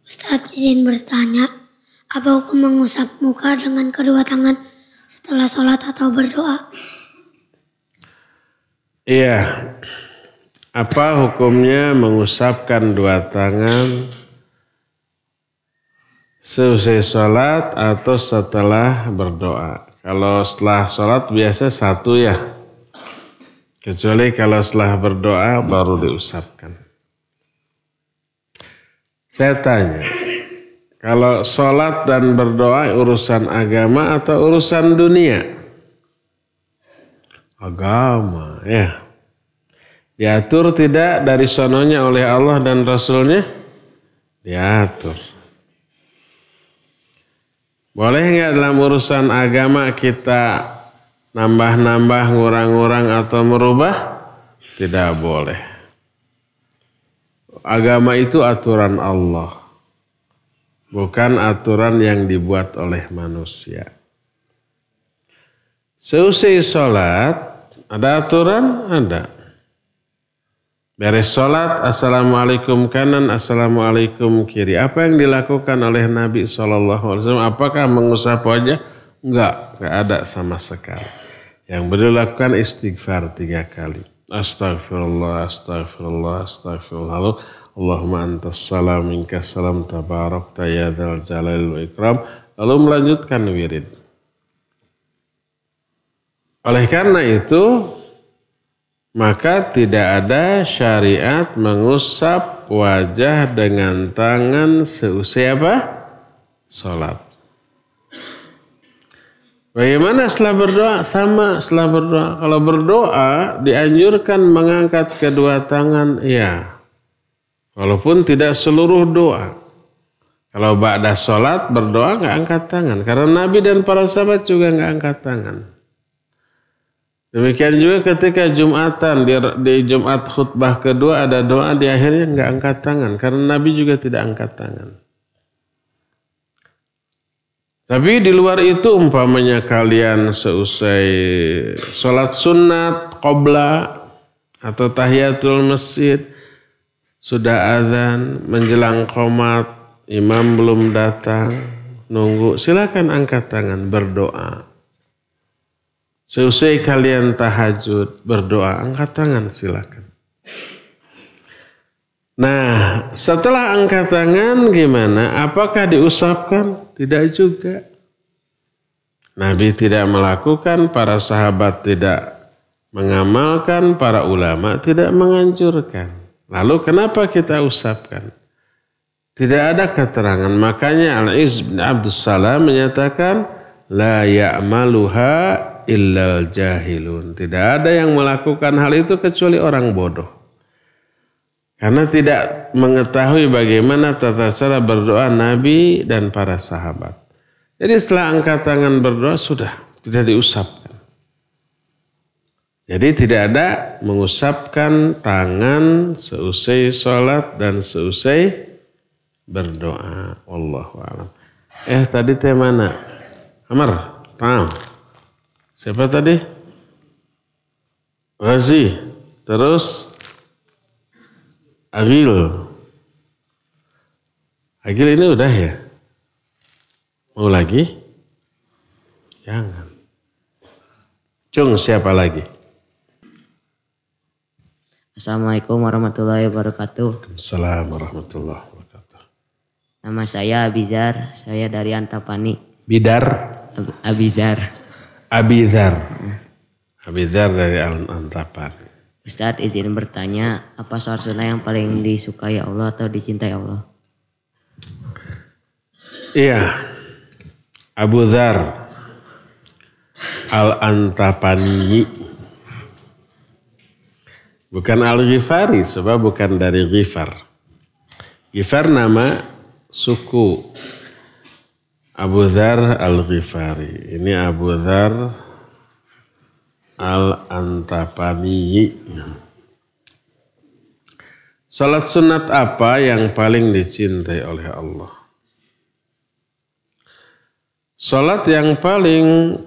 Ustadz, izin bertanya. Apa hukum mengusap muka dengan kedua tangan setelah sholat atau berdoa? Iya. Apa hukumnya mengusapkan 2 tangan seusai sholat atau setelah berdoa? Kalau setelah sholat biasa 1 ya. Kecuali kalau setelah berdoa baru diusapkan. Saya tanya, kalau sholat dan berdoa urusan agama atau urusan dunia? Agama, ya. Diatur tidak dari sononya oleh Allah dan Rasulnya? Diatur. Boleh nggak dalam urusan agama kita nambah-nambah, ngurang-ngurang atau merubah? Tidak boleh. Agama itu aturan Allah. Bukan aturan yang dibuat oleh manusia. Seusai sholat, ada aturan? Ada. Beres sholat, assalamualaikum kanan, assalamualaikum kiri. Apa yang dilakukan oleh Nabi SAW? Apakah mengusap wajah? Enggak ada sama sekali. Yang beliau lakukan istighfar 3 kali. Astagfirullah, astagfirullah, astagfirullah. Allahumma antas salam minkas salam tabarakta ya dzal jalali wal ikram. Lalu melanjutkan wirid. Oleh karena itu, maka tidak ada syariat mengusap wajah dengan tangan seusai apa? Salat. Bagaimana setelah berdoa? Sama setelah berdoa. Kalau berdoa dianjurkan mengangkat kedua tangan, ya. Walaupun tidak seluruh doa. Kalau ba'da sholat berdoa nggak angkat tangan. Karena Nabi dan para sahabat juga nggak angkat tangan. Demikian juga ketika Jumatan, di Jumat khutbah kedua ada doa di akhirnya nggak angkat tangan. Karena Nabi juga tidak angkat tangan. Tapi di luar itu umpamanya kalian seusai sholat sunat, qobla, atau tahiyatul masjid, sudah azan, menjelang qomat, imam belum datang, nunggu, silakan angkat tangan, berdoa. Seusai kalian tahajud, berdoa, angkat tangan, silakan. Nah, setelah angkat tangan gimana? Apakah diusapkan? Tidak juga. Nabi tidak melakukan, para sahabat tidak mengamalkan, para ulama tidak menganjurkan. Lalu kenapa kita usapkan? Tidak ada keterangan. Makanya Al-Izz bin Abdus Salam menyatakan, la ya'maluha illal jahilun. Tidak ada yang melakukan hal itu kecuali orang bodoh. Karena tidak mengetahui bagaimana tata cara berdoa Nabi dan para sahabat. Jadi setelah angkat tangan berdoa sudah tidak diusapkan. Jadi tidak ada mengusapkan tangan seusai sholat dan seusai berdoa. Wallahu a'lam. Tadi teh mana? Amar, tahu. Siapa tadi? Ghazi. Terus Agil. Agil ini udah ya? Mau lagi? Jangan. Cung, siapa lagi? Assalamualaikum warahmatullahi wabarakatuh. Assalamualaikum warahmatullahi wabarakatuh. Nama saya Abizar, saya dari Antapani. Bidar? Abizar. Abizar. Abizar dari Antapani. Ustadz izin bertanya, apa sholat sunnah yang paling disukai Allah atau dicintai Allah? Iya. Abu Dzar Al-Antapani. Bukan Al-Ghifari, sebab bukan dari Ghifar. Ghifar nama suku. Abu Dzar Al-Ghifari. Ini Abu Dzar Al-Antapani. Salat sunat apa yang paling dicintai oleh Allah? Salat yang paling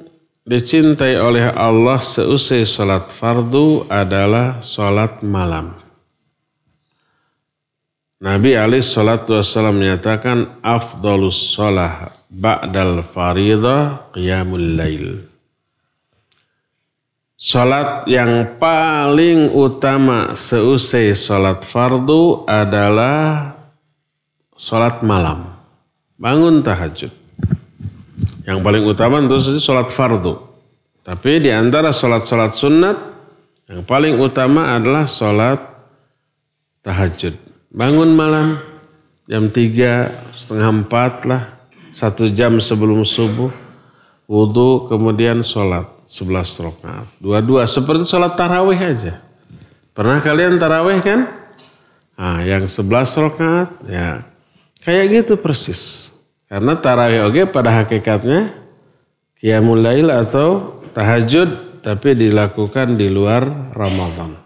dicintai oleh Allah seusai salat fardu adalah salat malam. Nabi alaihi salatu wassalam menyatakan afdalus shalah ba'dal faridah qiyamul lail. Salat yang paling utama seusai salat fardu adalah salat malam. Bangun tahajud. Yang paling utama tentu saja salat fardu. Tapi di antara salat-salat sunat yang paling utama adalah salat tahajud. Bangun malam, jam 3:30 lah, 1 jam sebelum subuh, wudhu kemudian sholat 11 rakaat. Dua-dua seperti sholat tarawih aja. Pernah kalian tarawih kan? Nah, yang 11 rakaat ya kayak gitu persis. Karena tarawih oke pada hakikatnya qiyamul lail atau tahajud tapi dilakukan di luar Ramadan.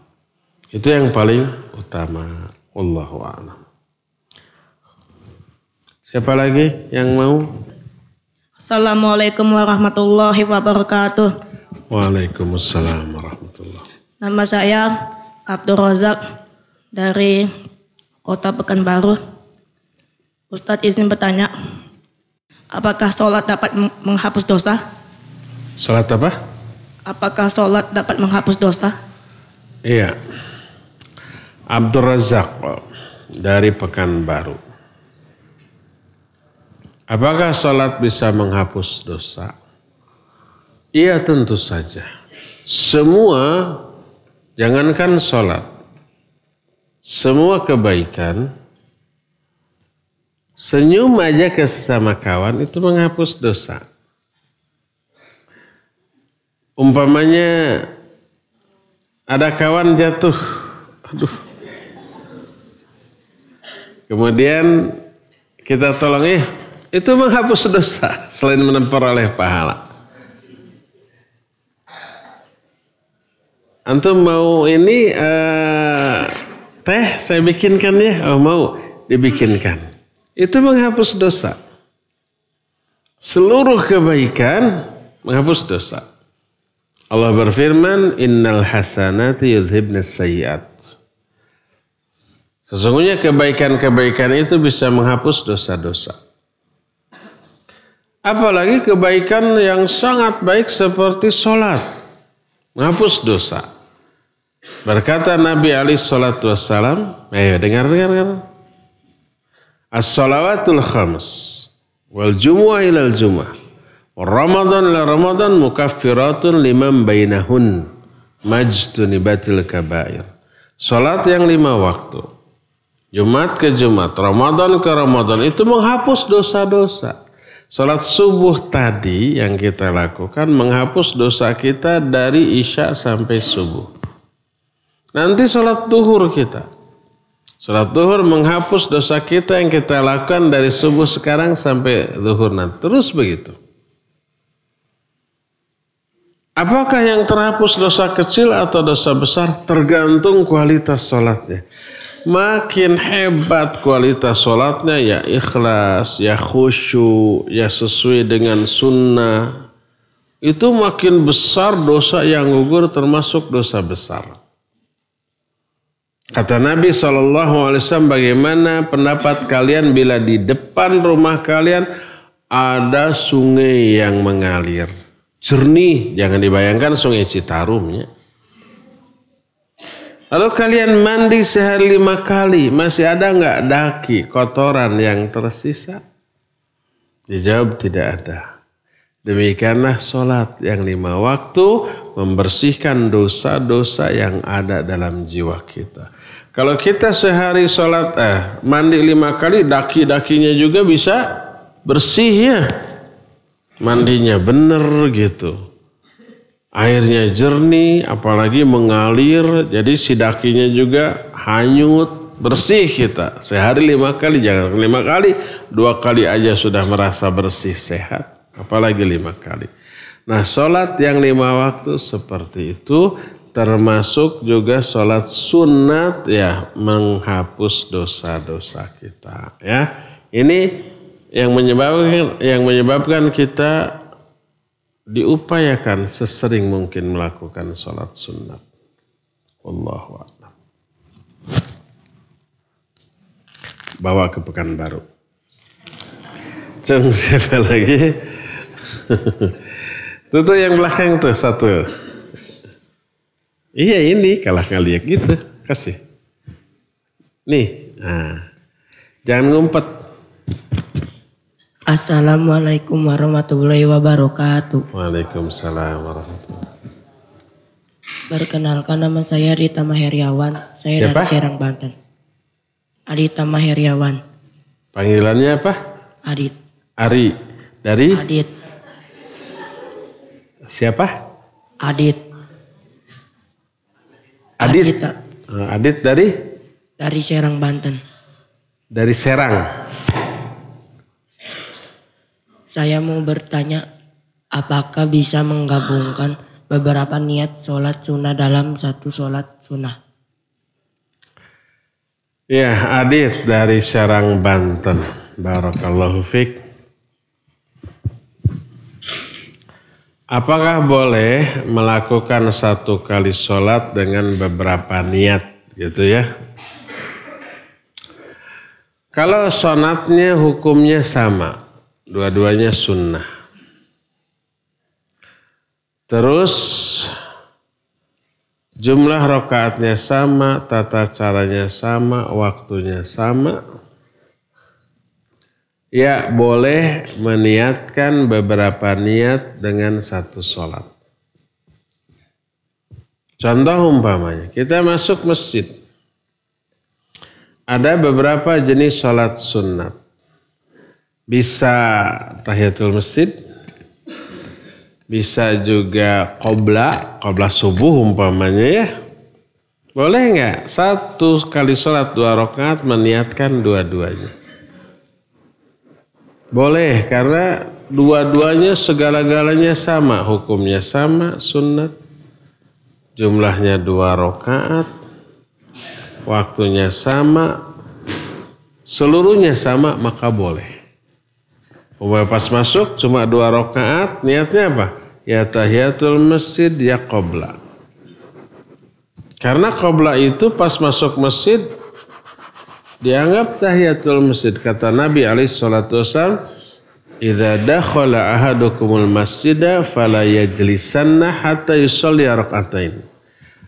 Itu yang paling utama. Wallahu a'lam. Siapa lagi yang mau? Assalamualaikum warahmatullahi wabarakatuh. Waalaikumsalam warahmatullahi. Nama saya Abdul Razak dari Kota Pekanbaru. Ustadz izin bertanya, apakah sholat dapat menghapus dosa? Sholat apa? Apakah sholat dapat menghapus dosa? Iya. Abdul Razak dari Pekanbaru. Apakah sholat bisa menghapus dosa? Iya, tentu saja. Semua, jangankan sholat, semua kebaikan, senyum aja ke sesama kawan itu menghapus dosa. Umpamanya ada kawan jatuh, aduh. Kemudian kita tolong, itu menghapus dosa selain memperoleh pahala. Antum mau ini teh saya bikinkan ya? Oh mau dibikinkan. Itu menghapus dosa. Seluruh kebaikan menghapus dosa. Allah berfirman, innal hasanati yudhibnas sayyiat. Sesungguhnya kebaikan-kebaikan itu bisa menghapus dosa-dosa. Apalagi kebaikan yang sangat baik seperti sholat. Menghapus dosa. Berkata Nabi alaihi salatu wassalam, ayo dengar. As-salawatul khams. Wal jumu'ah ilal jumu'ah. Ramadan ila Ramadan mukaffiratun liman bainahun. Majtunibatil kabair. Salat yang 5 waktu. Jumat ke Jumat, Ramadan ke Ramadan itu menghapus dosa-dosa. Salat subuh tadi yang kita lakukan menghapus dosa kita dari Isya sampai subuh. Nanti salat duhur kita. Salat duhur menghapus dosa kita yang kita lakukan dari subuh sekarang sampai duhur nanti. Terus begitu. Apakah yang terhapus dosa kecil atau dosa besar? Tergantung kualitas salatnya. Makin hebat kualitas sholatnya, ya ikhlas, ya khusyuk, ya sesuai dengan sunnah. Itu makin besar dosa yang gugur termasuk dosa besar. Kata Nabi SAW, bagaimana pendapat kalian bila di depan rumah kalian ada sungai yang mengalir. Jernih, jangan dibayangkan sungai Citarum ya. Lalu kalian mandi sehari 5 kali, masih ada nggak daki, kotoran yang tersisa? Dijawab tidak ada. Demikianlah sholat yang 5 waktu membersihkan dosa-dosa yang ada dalam jiwa kita. Kalau kita sehari sholat, mandi 5 kali, daki-dakinya juga bisa bersih ya. Mandinya bener gitu. Airnya jernih, apalagi mengalir, jadi si dakinya juga hanyut, bersih kita. Sehari 5 kali, jangan 5 kali, 2 kali aja sudah merasa bersih, sehat. Apalagi 5 kali. Nah, sholat yang 5 waktu seperti itu, termasuk juga sholat sunat ya, menghapus dosa-dosa kita. Ya, ini yang menyebabkan kita diupayakan sesering mungkin melakukan sholat sunat. Wallahu a'lam. Bawa ke Pekanbaru. Cung, siapa lagi? Itu yang belakang tuh satu. Iya ini kalah ngeliat gitu. Kasih. Nih. Nah. Jangan ngumpet. Assalamualaikum warahmatullahi wabarakatuh. Waalaikumsalam warahmatullahi. Perkenalkan, nama saya Adita Maheriawan. Saya Siapa? dari Serang, Banten. Adita Maheriawan. Panggilannya apa? Adit. Ari. Dari? Adit. Siapa? Adit. Adit. Adit. Adit dari? Dari Serang, Banten. Dari Serang. Saya mau bertanya, apakah bisa menggabungkan beberapa niat sholat sunnah dalam satu sholat sunnah? Ya, Adit dari Serang, Banten. Barakallahu fiik. Apakah boleh melakukan satu kali sholat dengan beberapa niat gitu ya? Kalau sholatnya hukumnya sama, dua-duanya sunnah. Terus jumlah rakaatnya sama, tata caranya sama, waktunya sama. Ya boleh meniatkan beberapa niat dengan satu sholat. Contoh umpamanya, kita masuk masjid. Ada beberapa jenis sholat sunat. Bisa tahiyatul masjid. Bisa juga qobla subuh umpamanya ya. Boleh nggak? Satu kali sholat 2 rakaat meniatkan dua-duanya. Boleh, karena dua-duanya segala-galanya sama. Hukumnya sama, sunnat. Jumlahnya 2 rakaat. Waktunya sama. Seluruhnya sama, maka boleh. Pas masuk cuma 2 rakaat, niatnya apa? Ya tahiyatul masjid, ya qobla. Karena qobla itu pas masuk masjid, dianggap tahiyatul masjid. Kata Nabi SAW, "Idza dakhala ahadukumul masjida fala yajlisanna hatta yusalli rak'atain."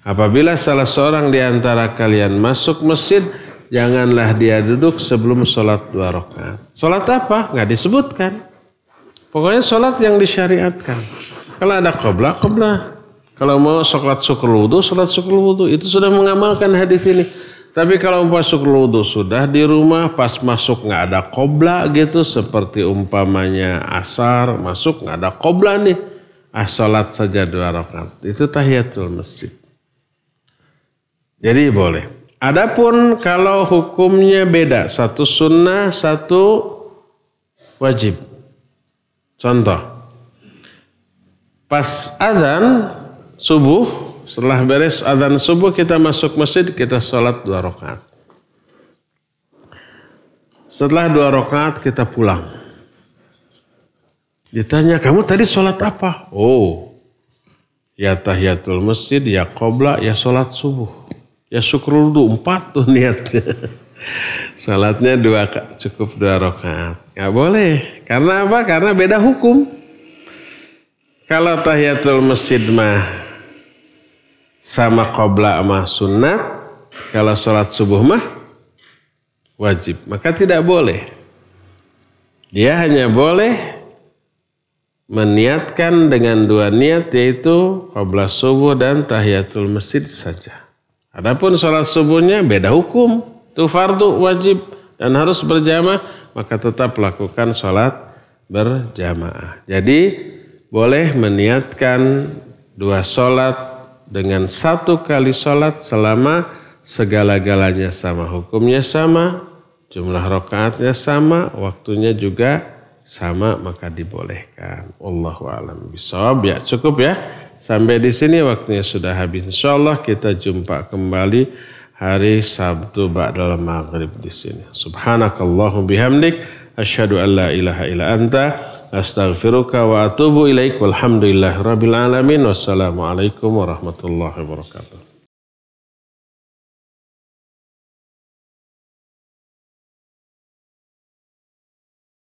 Apabila salah seorang di antara kalian masuk masjid, janganlah dia duduk sebelum sholat 2 rakaat. Sholat apa? Nggak disebutkan. Pokoknya sholat yang disyariatkan. Kalau ada qobla, qobla. Kalau mau sholat syukur wudu, sholat syukur wudu. Itu sudah mengamalkan hadis ini. Tapi kalau umpama syukur wudu sudah di rumah, pas masuk nggak ada qobla gitu, seperti umpamanya asar, masuk nggak ada qobla nih, sholat saja 2 rakaat. Itu tahiyatul masjid. Jadi boleh. Adapun kalau hukumnya beda, satu sunnah, satu wajib. Contoh, pas azan subuh, setelah beres adzan subuh kita masuk masjid, kita sholat 2 rakaat. Setelah 2 rakaat kita pulang. Ditanya, kamu tadi sholat apa? Oh, ya tahiyatul masjid, ya qobla, ya sholat subuh. Ya syukur wudu, 4 tuh niatnya. Sholatnya 2, cukup 2 rakaat. Gak boleh. Karena apa? Karena beda hukum. Kalau tahiyatul masjid mah sama qobla mah sunnat, kalau sholat subuh mah wajib. Maka tidak boleh. Dia hanya boleh meniatkan dengan 2 niat, yaitu qobla subuh dan tahiyatul masjid saja. Adapun sholat subuhnya beda hukum. Itu fardu wajib dan harus berjamaah, maka tetap lakukan sholat berjamaah. Jadi boleh meniatkan 2 sholat dengan 1 kali sholat selama segala-galanya sama. Hukumnya sama, jumlah rakaatnya sama, waktunya juga sama, maka dibolehkan. Wallahu a'lam bishawab. Ya cukup ya. Sampai di sini waktunya sudah habis. Insyaallah kita jumpa kembali hari Sabtu ba'dal maghrib di sini. Subhanakallahumma bihamdik asyhadu an la ilaha illa anta astaghfiruka wa atubu ilaik. Walhamdulillahirabbil alamin. Wassalamualaikum warahmatullahi wabarakatuh.